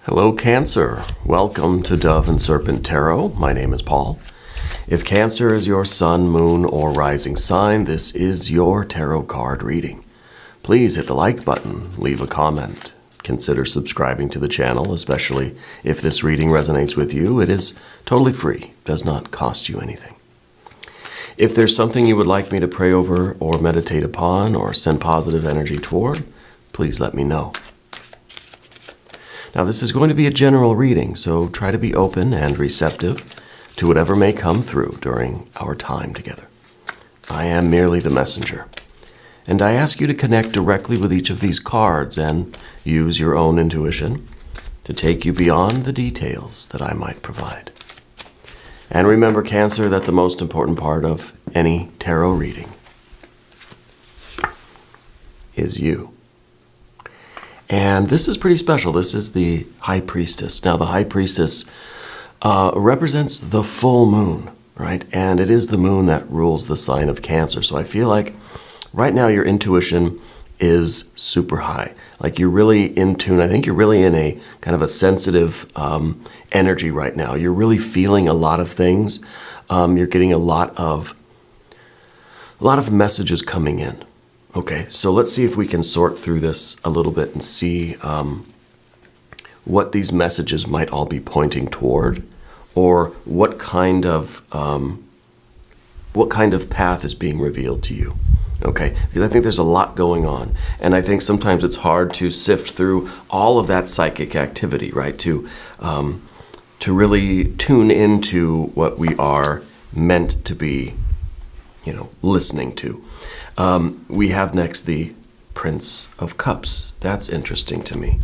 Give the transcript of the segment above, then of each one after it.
Hello, Cancer. Welcome to Dove and Serpent Tarot. My name is Paul. If Cancer is your sun, moon, or rising sign, this is your tarot card reading. Please hit the like button, leave a comment. Consider subscribing to the channel, especially if this reading resonates with you. It is totally free, does not cost you anything. If there's something you would like me to pray over or meditate upon or send positive energy toward, please let me know. Now, this is going to be a general reading, so try to be open and receptive to whatever may come through during our time together. I am merely the messenger, and I ask you to connect directly with each of these cards and use your own intuition to take you beyond the details that I might provide. And remember, Cancer, that the most important part of any tarot reading is you. And this is pretty special. This is the High Priestess. Now, the High Priestess represents the full moon, right? And it is the moon that rules the sign of Cancer. So I feel like right now your intuition is super high. Like you're really in tune. I think you're really in a kind of a sensitive energy right now. You're really feeling a lot of things. You're getting a lot of messages coming in. Okay, so let's see if we can sort through this a little bit and see what these messages might all be pointing toward, or what kind of path is being revealed to you. Okay, because I think there's a lot going on, and I think sometimes it's hard to sift through all of that psychic activity, right? To really tune into what we are meant to be, listening to. We have next the Prince of Cups. That's interesting to me.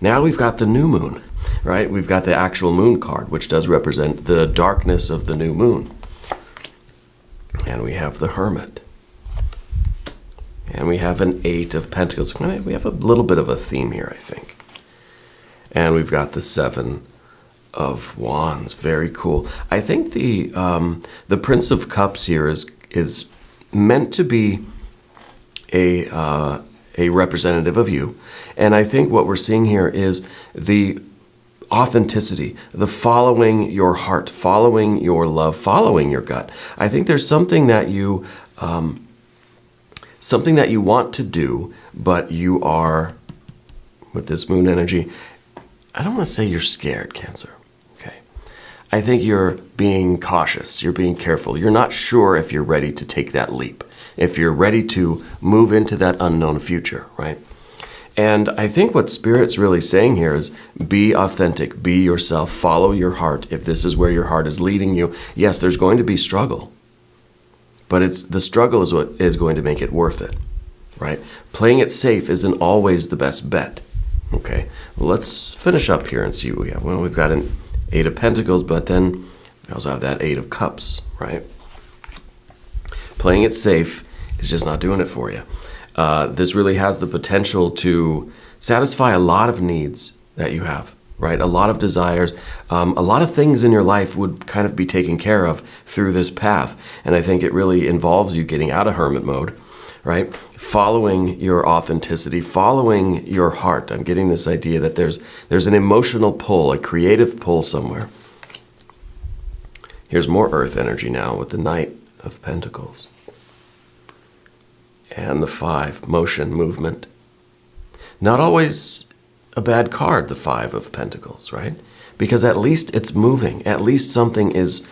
Now we've got the new moon, right? We've got the actual moon card, which does represent the darkness of the new moon. And we have the Hermit. And we have an Eight of Pentacles. We have a little bit of a theme here, I think. And we've got the Seven of Wands. Very cool. I think the Prince of Cups here is meant to be a representative of you. And I think what we're seeing here is the authenticity, the following your heart, following your love, following your gut. I think there's something that you want to do, but you are, with this moon energy, I don't want to say you're scared, Cancer. I think you're being cautious, you're being careful. You're not sure if you're ready to take that leap, if you're ready to move into that unknown future, right? And I think what Spirit's really saying here is be authentic, be yourself, follow your heart. If this is where your heart is leading you, yes, there's going to be struggle, but the struggle is what is going to make it worth it, right? Playing it safe isn't always the best bet, okay? Well, let's finish up here and see what we have. Well, we've got an Eight of Pentacles, but then we also have that Eight of Cups, right? Playing it safe is just not doing it for you. This really has the potential to satisfy a lot of needs that you have, right? A lot of desires, a lot of things in your life would kind of be taken care of through this path. And I think it really involves you getting out of hermit mode, right? Following your authenticity, following your heart. I'm getting this idea that there's an emotional pull, a creative pull somewhere. Here's more earth energy now with the Knight of Pentacles. And the Five, motion, movement. Not always a bad card, the Five of Pentacles, right? Because at least it's moving. At least something is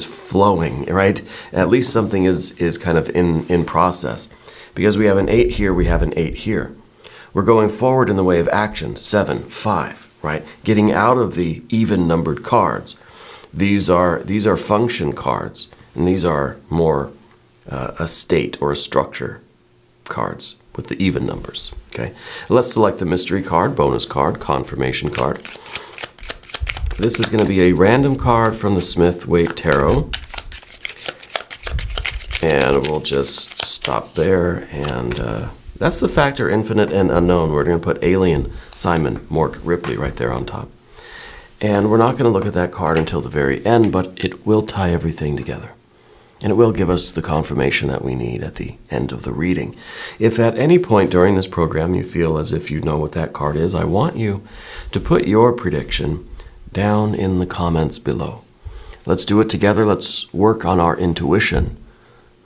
flowing, right? At least something is kind of in process. Because we have an 8 here, we have an 8 here. We're going forward in the way of action, 7, 5, right? Getting out of the even-numbered cards. These are function cards, and these are more a state or a structure cards with the even numbers, okay? Let's select the mystery card, bonus card, confirmation card. This is going to be a random card from the Smith-Waite Tarot. And we'll just stop there, and that's the factor, infinite and unknown. We're going to put Alien, Simon, Mork, Ripley right there on top. And we're not going to look at that card until the very end, but it will tie everything together. And it will give us the confirmation that we need at the end of the reading. If at any point during this program you feel as if you know what that card is, I want you to put your prediction down in the comments below. Let's do it together. Let's work on our intuition.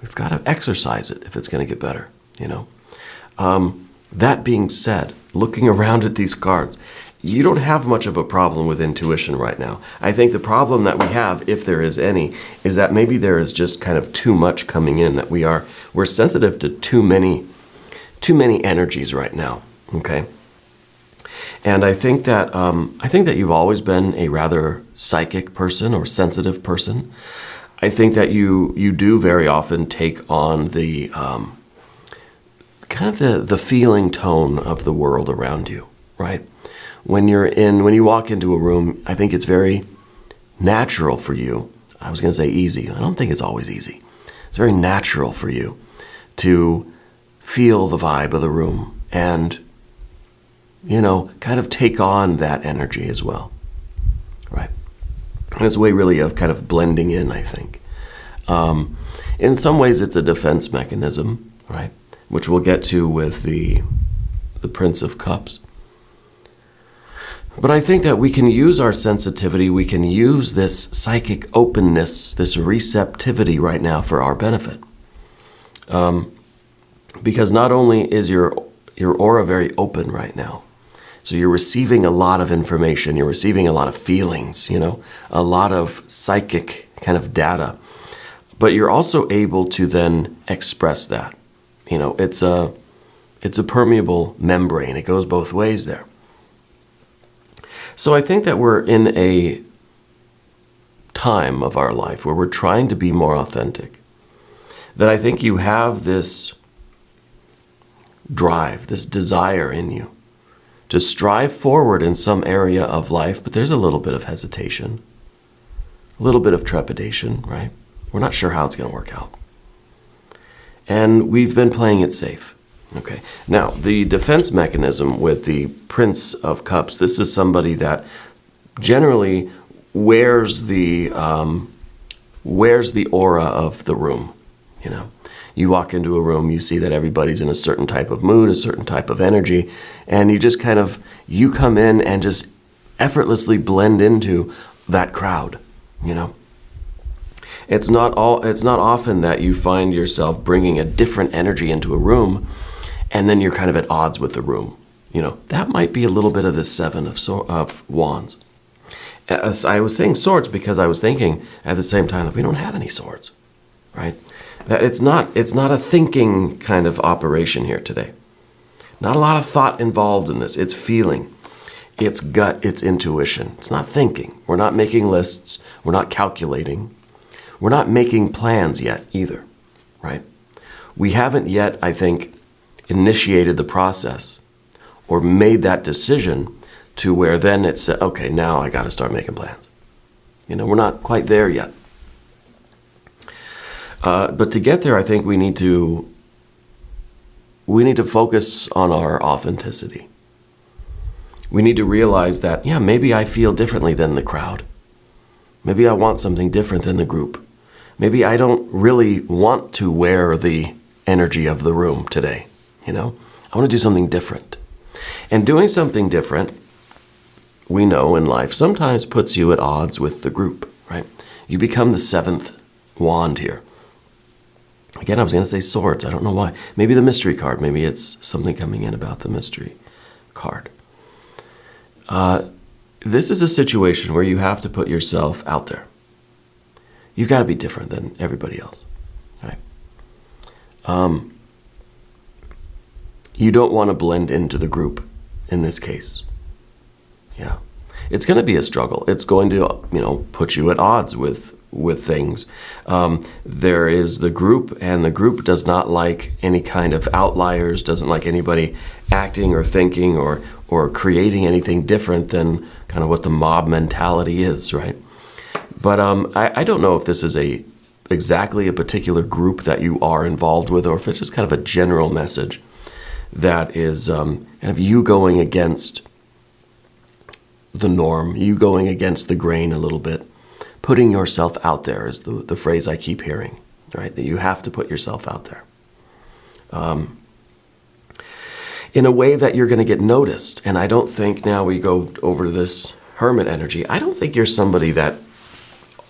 We've got to exercise it if it's going to get better, you know. That being said, looking around at these cards, you don't have much of a problem with intuition right now. I think the problem that we have, if there is any, is that maybe there is just kind of too much coming in, that we're sensitive to too many energies right now. Okay, and I think that you've always been a rather psychic person or sensitive person. I think that you do very often take on the kind of the feeling tone of the world around you, right? When you walk into a room, I think it's very natural for you. I was going to say easy. I don't think it's always easy. It's very natural for you to feel the vibe of the room and, you know, kind of take on that energy as well, right? And it's a way really of kind of blending in, I think. In some ways, it's a defense mechanism, right? Which we'll get to with the Prince of Cups. But I think that we can use our sensitivity, we can use this psychic openness, this receptivity right now for our benefit. Because not only is your aura very open right now, so you're receiving a lot of information, you're receiving a lot of feelings, you know, a lot of psychic kind of data, but you're also able to then express that. You know, it's a permeable membrane. It goes both ways there. So I think that we're in a time of our life where we're trying to be more authentic. That I think you have this drive, this desire in you to strive forward in some area of life, but there's a little bit of hesitation, a little bit of trepidation, right? We're not sure how it's going to work out. And we've been playing it safe. Okay. Now, the defense mechanism with the Prince of Cups, this is somebody that generally wears the aura of the room, you know. You walk into a room, you see that everybody's in a certain type of mood, a certain type of energy, and you just you come in and just effortlessly blend into that crowd, you know. It's not often that you find yourself bringing a different energy into a room and then you're kind of at odds with the room. You know, that might be a little bit of the Seven of Wands. As I was saying swords because I was thinking at the same time that we don't have any swords, right? That it's not a thinking kind of operation here today. Not a lot of thought involved in this. It's feeling, it's gut, it's intuition. It's not thinking. We're not making lists. We're not calculating. We're not making plans yet either, right? We haven't yet, I think, initiated the process or made that decision to where then it's, okay, now I got to start making plans. You know, we're not quite there yet. But to get there, I think we need to focus on our authenticity. We need to realize that, yeah, maybe I feel differently than the crowd. Maybe I want something different than the group. Maybe I don't really want to wear the energy of the room today, you know? I want to do something different. And doing something different, we know in life, sometimes puts you at odds with the group, right? You become the seventh wand here. Again, I was going to say swords. I don't know why. Maybe the mystery card. Maybe it's something coming in about the mystery card. This is a situation where you have to put yourself out there. You've got to be different than everybody else, right? You don't want to blend into the group in this case. Yeah. It's going to be a struggle. It's going to, you know, put you at odds with things. There is the group, and the group does not like any kind of outliers, doesn't like anybody acting or thinking or creating anything different than kind of what the mob mentality is, right? But I don't know if this is exactly a particular group that you are involved with, or if it's just kind of a general message that is kind of you going against the norm, you going against the grain a little bit. Putting yourself out there is the phrase I keep hearing, right? That you have to put yourself out there. In a way that you're going to get noticed. And I don't think, now we go over to this hermit energy, I don't think you're somebody that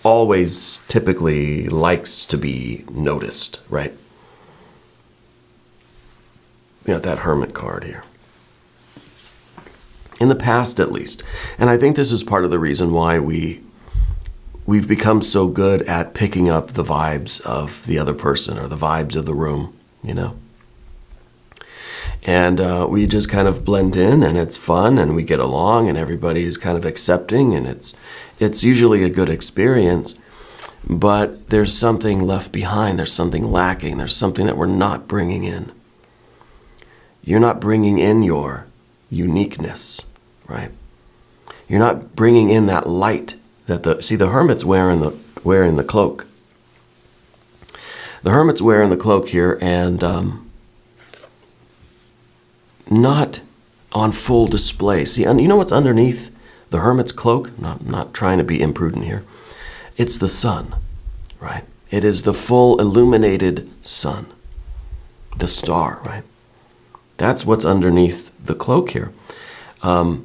always typically likes to be noticed, right? You got that hermit card here. In the past, at least. And I think this is part of the reason why we've become so good at picking up the vibes of the other person or the vibes of the room, you know? And we just kind of blend in, and it's fun, and we get along, and everybody is kind of accepting, and it's usually a good experience. But there's something left behind. There's something lacking. There's something that we're not bringing in. You're not bringing in your uniqueness, right? You're not bringing in that light that the hermit's wearing the cloak. The hermit's wearing the cloak here, and not on full display. See, you know what's underneath the hermit's cloak? I'm not trying to be imprudent here. It's the sun, right? It is the full illuminated sun, the star, right? That's what's underneath the cloak here. But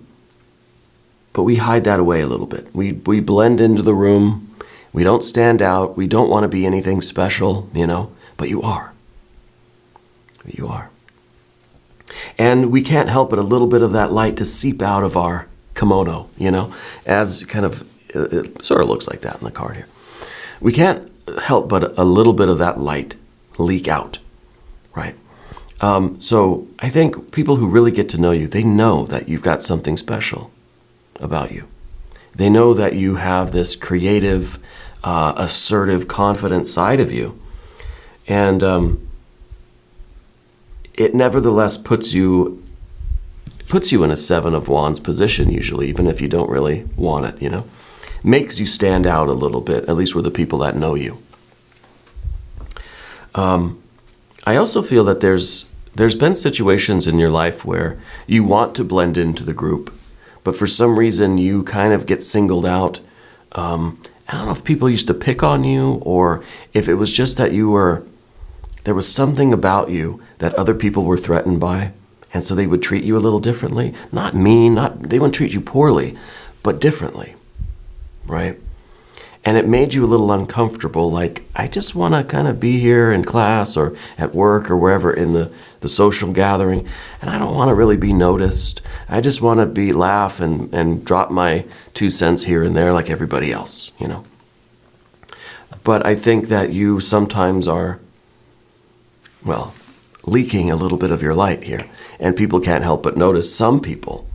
we hide that away a little bit. We blend into the room. We don't stand out. We don't want to be anything special, you know, but you are. You are. And we can't help but a little bit of that light to seep out of our kimono, you know, as kind of, it sort of looks like that in the card here. We can't help but a little bit of that light leak out, right? So I think people who really get to know you, they know that you've got something special about you. They know that you have this creative, assertive, confident side of you. And it nevertheless puts you in a Seven of Wands position usually, even if you don't really want it, you know. Makes you stand out a little bit, at least with the people that know you. I also feel that there's been situations in your life where you want to blend into the group, but for some reason you kind of get singled out. I don't know if people used to pick on you, or if it was just that there was something about you that other people were threatened by, and so they would treat you a little differently. Not mean, they wouldn't treat you poorly, but differently, right? And it made you a little uncomfortable, like, I just want to kind of be here in class or at work or wherever in the social gathering, and I don't want to really be noticed. I just want to laugh and drop my 2 cents here and there like everybody else, you know. But I think that you sometimes are, well, leaking a little bit of your light here, and people can't help but notice. Some people,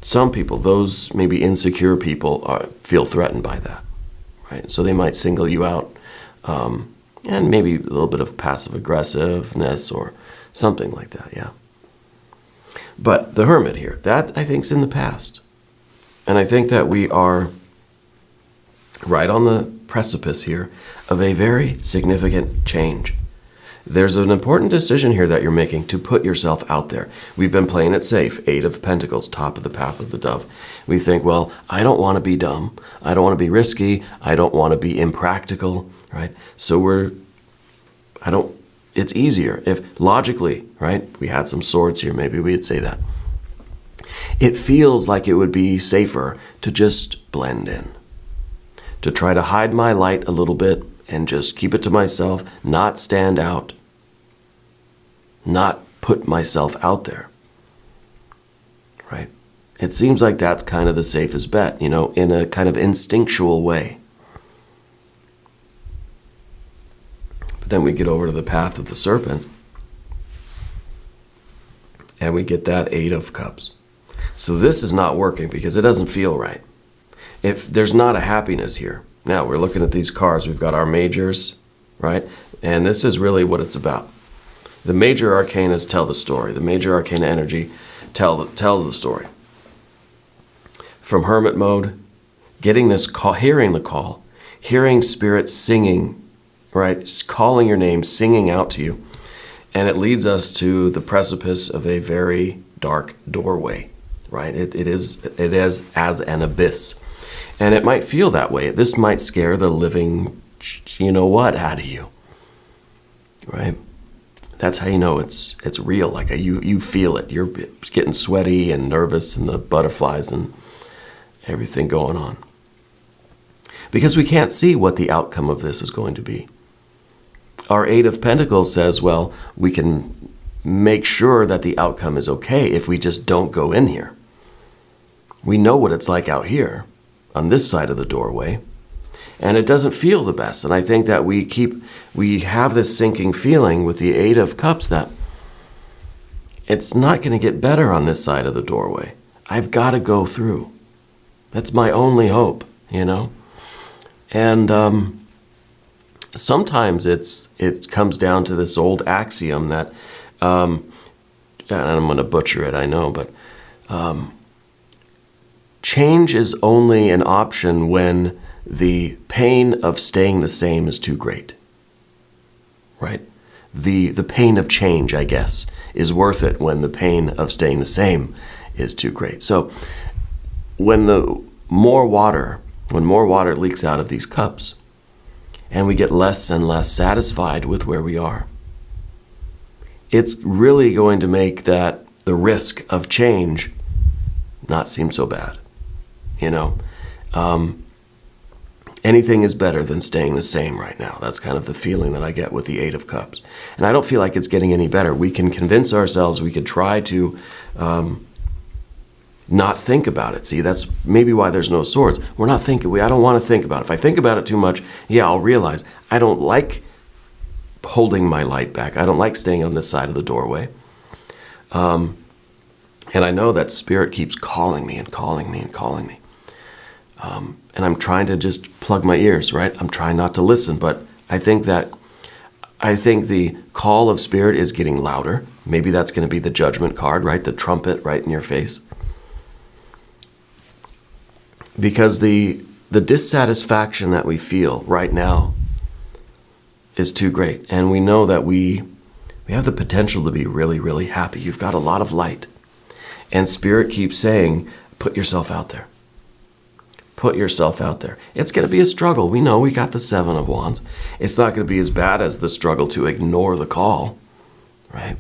those maybe insecure people feel threatened by that, right? So they might single you out, and maybe a little bit of passive aggressiveness or something like that, yeah. But the hermit here, that I think is in the past. And I think that we are right on the precipice here of a very significant change. There's an important decision here that you're making to put yourself out there. We've been playing it safe. 8 of Pentacles, top of the path of the dove. We think, well, I don't want to be dumb. I don't want to be risky. I don't want to be impractical, right? So it's easier if logically, right? We had some swords here. Maybe we'd say that. It feels like it would be safer to just blend in, to try to hide my light a little bit and just keep it to myself, not stand out, not put myself out there, right? It seems like that's kind of the safest bet, you know, in a kind of instinctual way. But then we get over to the path of the serpent, and we get that 8 of Cups. So this is not working because it doesn't feel right. If there's not a happiness here. Now, we're looking at these cards. We've got our majors, right? And this is really what it's about. The major arcanas tell the story. The major arcana energy tells the story. From hermit mode, getting this call, hearing the call, hearing spirits singing, right? Calling your name, singing out to you. And it leads us to the precipice of a very dark doorway, right? It is as an abyss. And it might feel that way. This might scare the living you know what out of you, right? That's how you know it's real. Like you feel it. You're getting sweaty and nervous, and the butterflies and everything going on. Because we can't see what the outcome of this is going to be. Our Eight of Pentacles says, well, we can make sure that the outcome is okay if we just don't go in here. We know what it's like out here on this side of the doorway, and it doesn't feel the best. And I think that we have this sinking feeling with the Eight of Cups that it's not going to get better on this side of the doorway. I've got to go through. That's my only hope, you know? And sometimes it comes down to this old axiom that, and I'm going to butcher it, I know, but change is only an option when the pain of staying the same is too great, right? The pain of change, I guess, is worth it when the pain of staying the same is too great. So when more water leaks out of these cups, and we get less and less satisfied with where we are, it's really going to make the risk of change not seem so bad. You know, anything is better than staying the same right now. That's kind of the feeling that I get with the Eight of Cups. And I don't feel like it's getting any better. We can convince ourselves, we could try to not think about it. See, that's maybe why there's no swords. We're not thinking. I don't want to think about it. If I think about it too much, yeah, I'll realize I don't like holding my light back. I don't like staying on this side of the doorway. And I know that Spirit keeps calling me and calling me and calling me. And I'm trying to just plug my ears, right? I'm trying not to listen, but I think the call of Spirit is getting louder. Maybe that's going to be the Judgment card, right? The trumpet right in your face. Because the dissatisfaction that we feel right now is too great. And we know that we have the potential to be really, really happy. You've got a lot of light. And Spirit keeps saying, put yourself out there. Put yourself out there. It's going to be a struggle. We know we got the Seven of Wands. It's not going to be as bad as the struggle to ignore the call, right?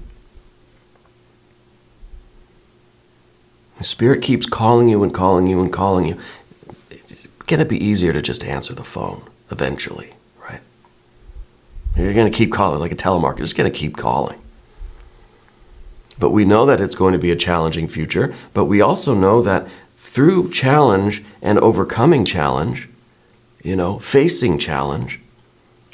Spirit keeps calling you and calling you and calling you. It's going to be easier to just answer the phone eventually, right? You're going to keep calling like a telemarketer. It's going to keep calling. But we know that it's going to be a challenging future. But we also know that through challenge and overcoming challenge, you know, facing challenge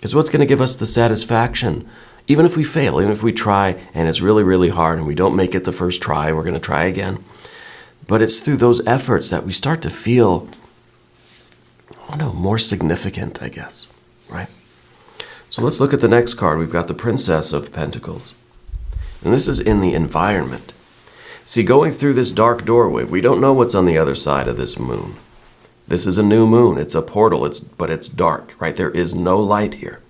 is what's going to give us the satisfaction. Even if we fail, even if we try and it's really, really hard and we don't make it the first try, we're going to try again. But it's through those efforts that we start to feel, I don't know, more significant, I guess, right? So let's look at the next card. We've got the Princess of Pentacles. And this is in the environment. See, going through this dark doorway, we don't know what's on the other side of this moon. This is a new moon. It's a portal, but it's dark, right? There is no light here.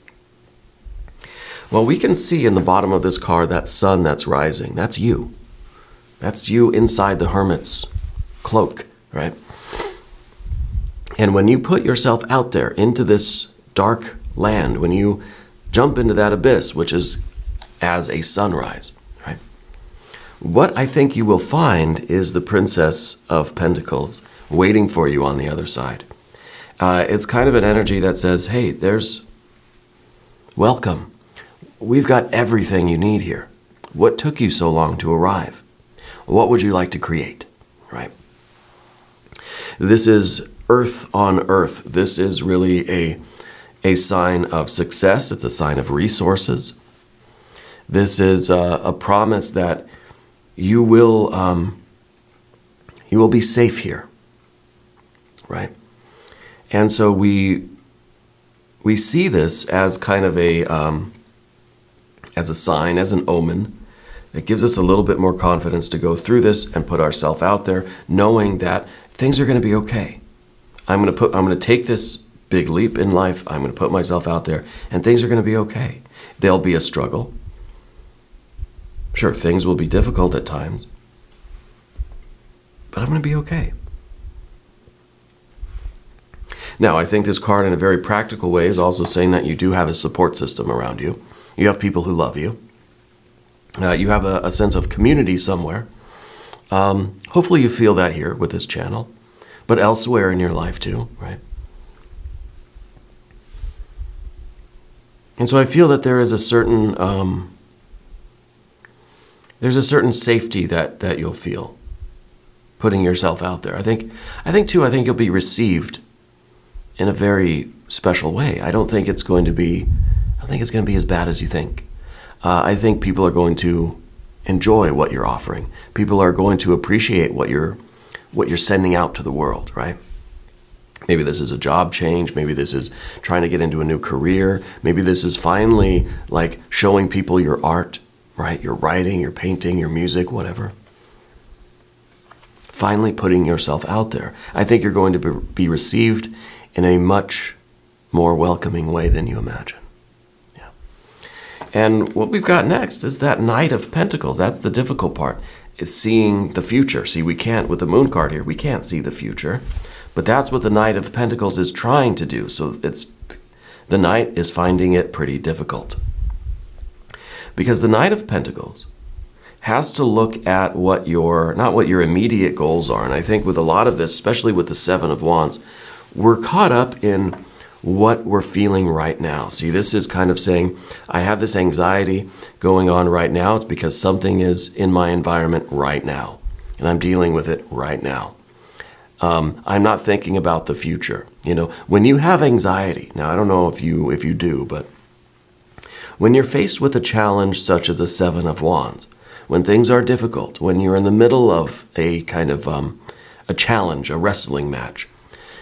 Well, we can see in the bottom of this card that sun that's rising. That's you. That's you inside the hermit's cloak, right? And when you put yourself out there into this dark land, when you jump into that abyss, which is as a sunrise, right? What I think you will find is the Princess of Pentacles waiting for you on the other side. It's kind of an energy that says, hey, there's welcome. We've got everything you need here. What took you so long to arrive? What would you like to create, right? This is earth on earth. This is really a sign of success. It's a sign of resources. This is a promise that you will be safe here, right? And so we see this as kind of as a sign, as an omen. It gives us a little bit more confidence to go through this and put ourselves out there, knowing that things are going to be okay. I'm going to take this big leap in life. I'm going to put myself out there, and things are going to be okay. There'll be a struggle. Sure, things will be difficult at times, but I'm going to be okay. Now, I think this card in a very practical way is also saying that you do have a support system around you. You have people who love you. You have a sense of community somewhere. Hopefully you feel that here with this channel, but elsewhere in your life too, right? And so I feel that there is a certain there's a certain safety that you'll feel putting yourself out there. I think you'll be received in a very special way. I don't think it's going to be as bad as you think. I think people are going to enjoy what you're offering. People are going to appreciate what you're sending out to the world, right? Maybe this is a job change. Maybe this is trying to get into a new career. Maybe this is finally like showing people your art, right? Your writing, your painting, your music, whatever. Finally putting yourself out there. I think you're going to be received in a much more welcoming way than you imagine. Yeah. And what we've got next is that Knight of Pentacles. That's the difficult part, is seeing the future. See, we can't, with the Moon card here, we can't see the future. But that's what the Knight of Pentacles is trying to do. So the Knight is finding it pretty difficult. Because the Knight of Pentacles has to look at not what your immediate goals are. And I think with a lot of this, especially with the Seven of Wands, we're caught up in what we're feeling right now. See, this is kind of saying, I have this anxiety going on right now. It's because something is in my environment right now, and I'm dealing with it right now. I'm not thinking about the future. You know, when you have anxiety, now I don't know if you do, but when you're faced with a challenge such as the Seven of Wands, when things are difficult, when you're in the middle of a kind of a challenge, a wrestling match,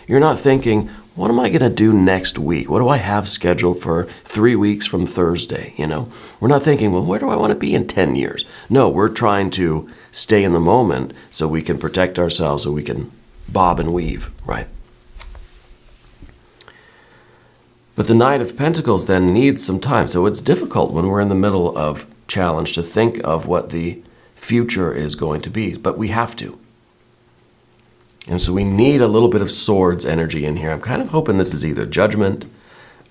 you're not thinking, what am I going to do next week? What do I have scheduled for 3 weeks from Thursday? You know, we're not thinking, well, where do I want to be in 10 years? No, we're trying to stay in the moment so we can protect ourselves, so we can bob and weave, right? But the Knight of Pentacles then needs some time. So it's difficult when we're in the middle of challenge to think of what the future is going to be, but we have to. And so we need a little bit of swords energy in here. I'm kind of hoping this is either Judgment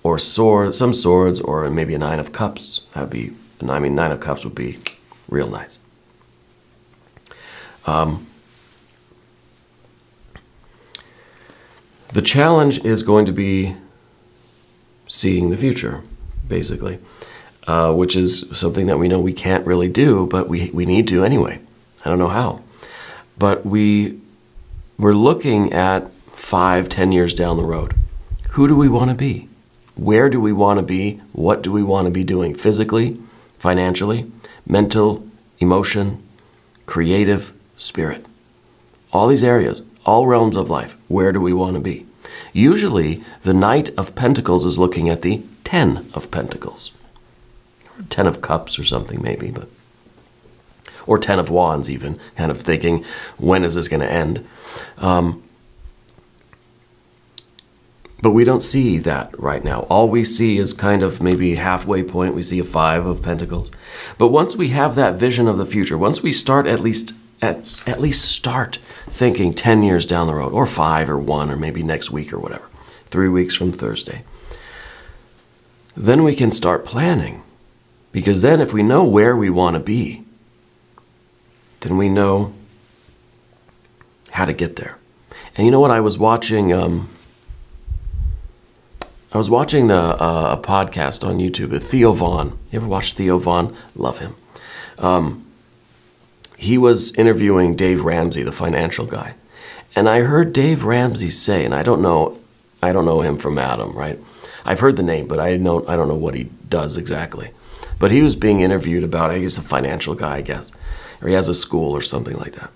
or some swords, or maybe a Nine of Cups. Nine of Cups would be real nice. The challenge is going to be seeing the future, basically, which is something that we know we can't really do, but we need to anyway. I don't know how. But we're looking at 5-10 years down the road. Who do we want to be? Where do we want to be? What do we want to be doing physically, financially, mental, emotion, creative, spirit? All these areas, all realms of life, where do we want to be? Usually, the Knight of Pentacles is looking at the 10 of Pentacles. Or 10 of Cups or something maybe, or 10 of Wands even, kind of thinking, when is this going to end? But we don't see that right now. All we see is kind of maybe halfway point. We see a 5 of Pentacles. But once we have that vision of the future, once we start at least start thinking 10 years down the road, or 5 or 1, or maybe next week or whatever, 3 weeks from Thursday, then we can start planning. Because then if we know where we want to be, then we know how to get there. And you know what? I was watching a podcast on YouTube with Theo Vaughn. You ever watch Theo Vaughn? Love him. He was interviewing Dave Ramsey, the financial guy. And I heard Dave Ramsey say, and I don't know him from Adam, right? I've heard the name, but I don't know what he does exactly. But he was being interviewed about, I guess, a financial guy, I guess. Or he has a school or something like that.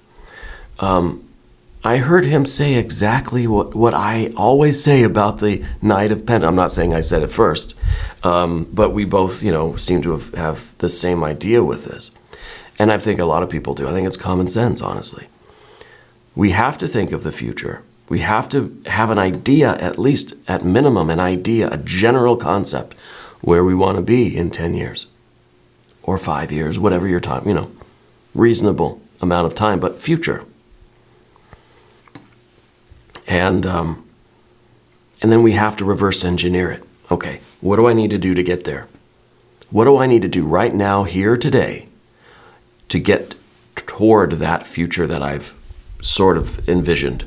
I heard him say exactly what I always say about the Knight of Pentacles. I'm not saying I said it first, but we both, seem to have the same idea with this. And I think a lot of people do. I think it's common sense, honestly. We have to think of the future. We have to have an idea, at least at minimum, a general concept where we want to be in 10 years or 5 years, whatever your time, reasonable amount of time, but future. And And then we have to reverse engineer it. Okay, what do I need to do to get there? What do I need to do right now, here, today, to get toward that future that I've sort of envisioned?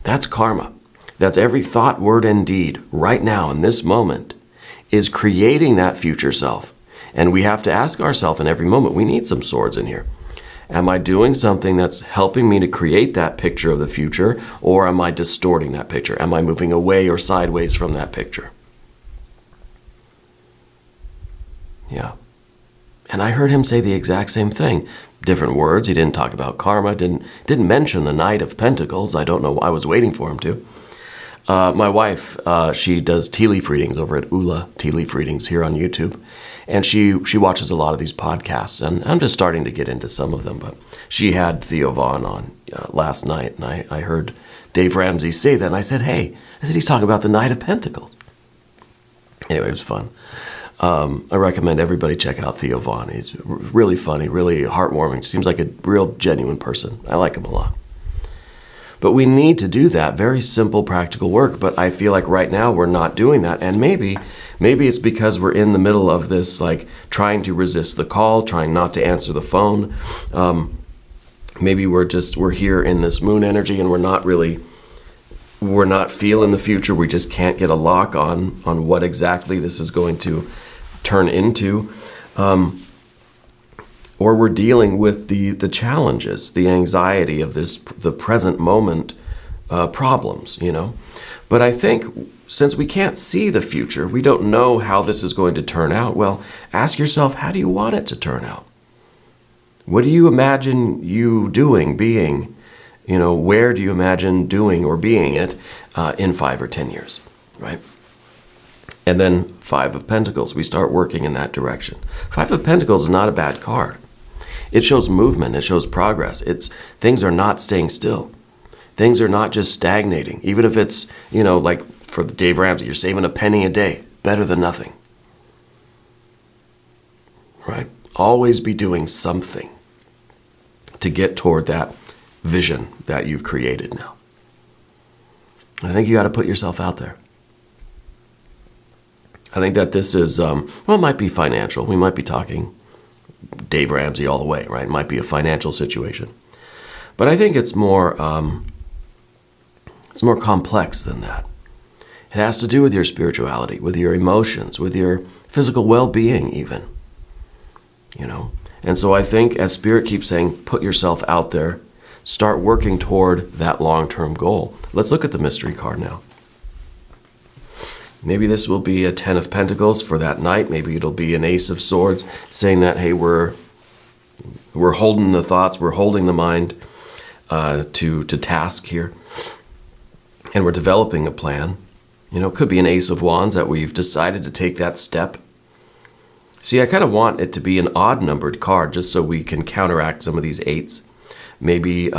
That's karma. That's every thought, word, and deed right now in this moment is creating that future self. And we have to ask ourselves in every moment, we need some swords in here. Am I doing something that's helping me to create that picture of the future, or am I distorting that picture? Am I moving away or sideways from that picture? Yeah. And I heard him say the exact same thing. Different words. He didn't talk about karma, didn't mention the Knight of Pentacles. I don't know. I was waiting for him to. My wife, she does tea leaf readings over at Ula Tea Leaf Readings here on YouTube. And she watches a lot of these podcasts, and I'm just starting to get into some of them. But she had Theo Vaughn on last night, and I heard Dave Ramsey say that, and I said, hey, he's talking about the Knight of Pentacles. Anyway, it was fun. I recommend everybody check out Theo Vaughn. He's really funny, really heartwarming. Seems like a real genuine person. I like him a lot. But we need to do that very simple, practical work. But I feel like right now we're not doing that. And maybe it's because we're in the middle of this, like trying to resist the call, trying not to answer the phone. Maybe we're here in this moon energy and we're not feeling the future. We just can't get a lock on what exactly this is going to turn into. Or we're dealing with the challenges, the anxiety of the present moment problems, But I think since we can't see the future, we don't know how this is going to turn out. Well, ask yourself, how do you want it to turn out? What do you imagine you doing, being? Where do you imagine doing or being it in 5 or 10 years, right? And then 5 of Pentacles, we start working in that direction. 5 of Pentacles is not a bad card. It shows movement. It shows progress. Things are not staying still. Things are not just stagnating. Even if it's, like for Dave Ramsey, you're saving a penny a day. Better than nothing. Right? Always be doing something to get toward that vision that you've created now. I think you got to put yourself out there. I think that this is, it might be financial. We might be talking Dave Ramsey all the way, right? It might be a financial situation. But I think it's more complex than that. It has to do with your spirituality, with your emotions, with your physical well-being even. And so I think as Spirit keeps saying, put yourself out there, start working toward that long-term goal. Let's look at the mystery card now. Maybe this will be a 10 of Pentacles for that night. Maybe it'll be an Ace of Swords saying that, hey, we're holding the thoughts, we're holding the mind to task here. And we're developing a plan. It could be an Ace of Wands that we've decided to take that step. See, I kind of want it to be an odd-numbered card just so we can counteract some of these 8s. Maybe, it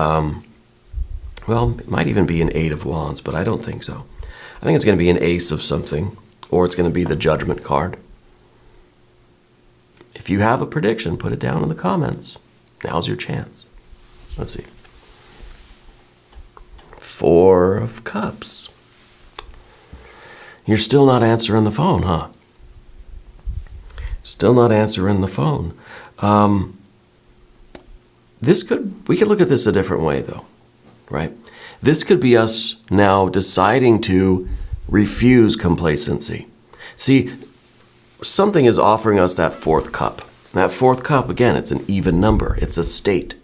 might even be an 8 of Wands, but I don't think so. I think it's going to be an Ace of something, or it's going to be the Judgment card. If you have a prediction, put it down in the comments. Now's your chance. Let's see. 4 of Cups. You're still not answering the phone, huh? Still not answering the phone. We could look at this a different way, though, right? This could be us now deciding to refuse complacency. See, something is offering us that 4th cup. That 4th cup, again, it's an even number. It's a state.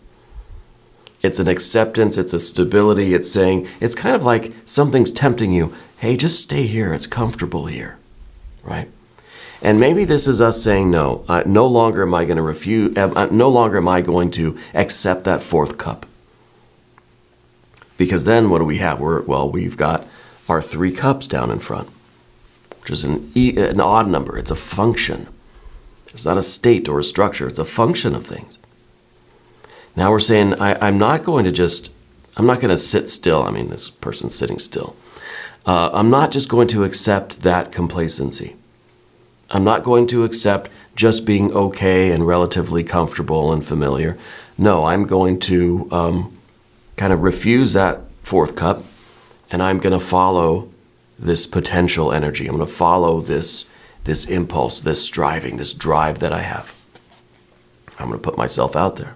It's an acceptance. It's a stability. It's saying, it's kind of like something's tempting you. Hey, just stay here. It's comfortable here, right? And maybe this is us saying, no, no longer am I going to refuse. No longer am I going to accept that 4th cup. Because then what do we have? We've got our 3 cups down in front, which is an odd number. It's a function. It's not a state or a structure. It's a function of things. Now we're saying, I'm not going to sit still. I mean, this person's sitting still. I'm not just going to accept that complacency. I'm not going to accept just being okay and relatively comfortable and familiar. No, I'm going to kind of refuse that 4th cup and I'm going to follow this potential energy. I'm going to follow this impulse, this striving, this drive that I have. I'm going to put myself out there.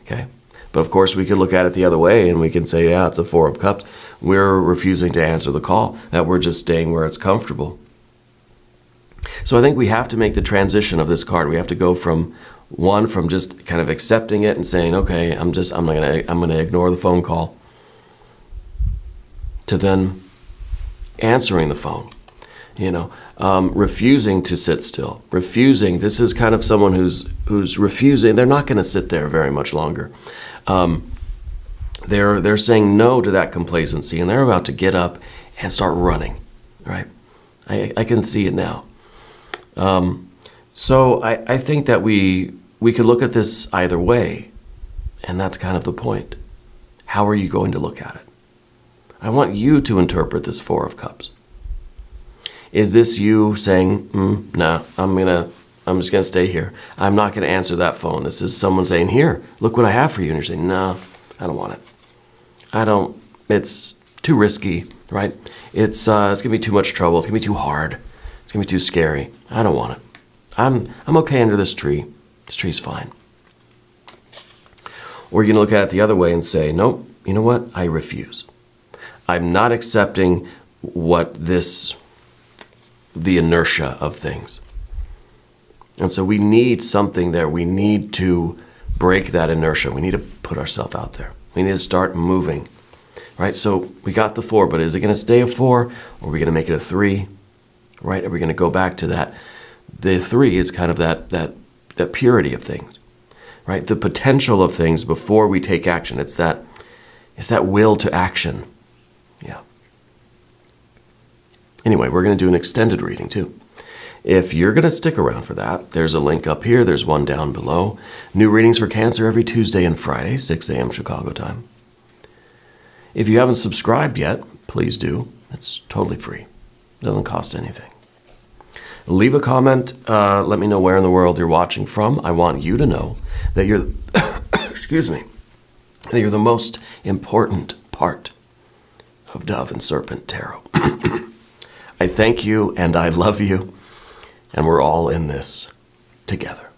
Okay? But of course, we could look at it the other way, and we can say, yeah, it's a Four of Cups. We're refusing to answer the call, that we're just staying where it's comfortable. So I think we have to make the transition of this card. We have to go from just kind of accepting it and saying, okay, I'm going to ignore the phone call, to then answering the phone. Refusing to sit still. Refusing. This is kind of someone who's refusing. They're not going to sit there very much longer. They're saying no to that complacency, and they're about to get up and start running. Right? I can see it now. So I think that we could look at this either way, and that's kind of the point. How are you going to look at it? I want you to interpret this Four of Cups. Is this you saying, no, I'm just gonna stay here. I'm not gonna answer that phone. This is someone saying, here, look what I have for you. And you're saying, no, I don't want it. It's too risky, right? It's gonna be too much trouble. It's gonna be too hard. It's gonna be too scary. I don't want it. I'm okay under this tree. This tree's fine. Or you're gonna look at it the other way and say, nope, you know what? I refuse. I'm not accepting the inertia of things. And so we need something there. We need to break that inertia. We need to put ourselves out there. We need to start moving, right? So we got the 4, but is it going to stay a 4, or are we going to make it a 3, right? Are we going to go back to that? The 3 is kind of that purity of things, right? The potential of things before we take action. It's that will to action. Yeah. Anyway, we're going to do an extended reading too. If you're going to stick around for that, there's a link up here. There's one down below. New readings for Cancer every Tuesday and Friday, 6 a.m. Chicago time. If you haven't subscribed yet, please do. It's totally free. It doesn't cost anything. Leave a comment. Let me know where in the world you're watching from. I want you to know that you're, excuse me, that you're the most important part of Dove and Serpent Tarot. I thank you and I love you, and we're all in this together.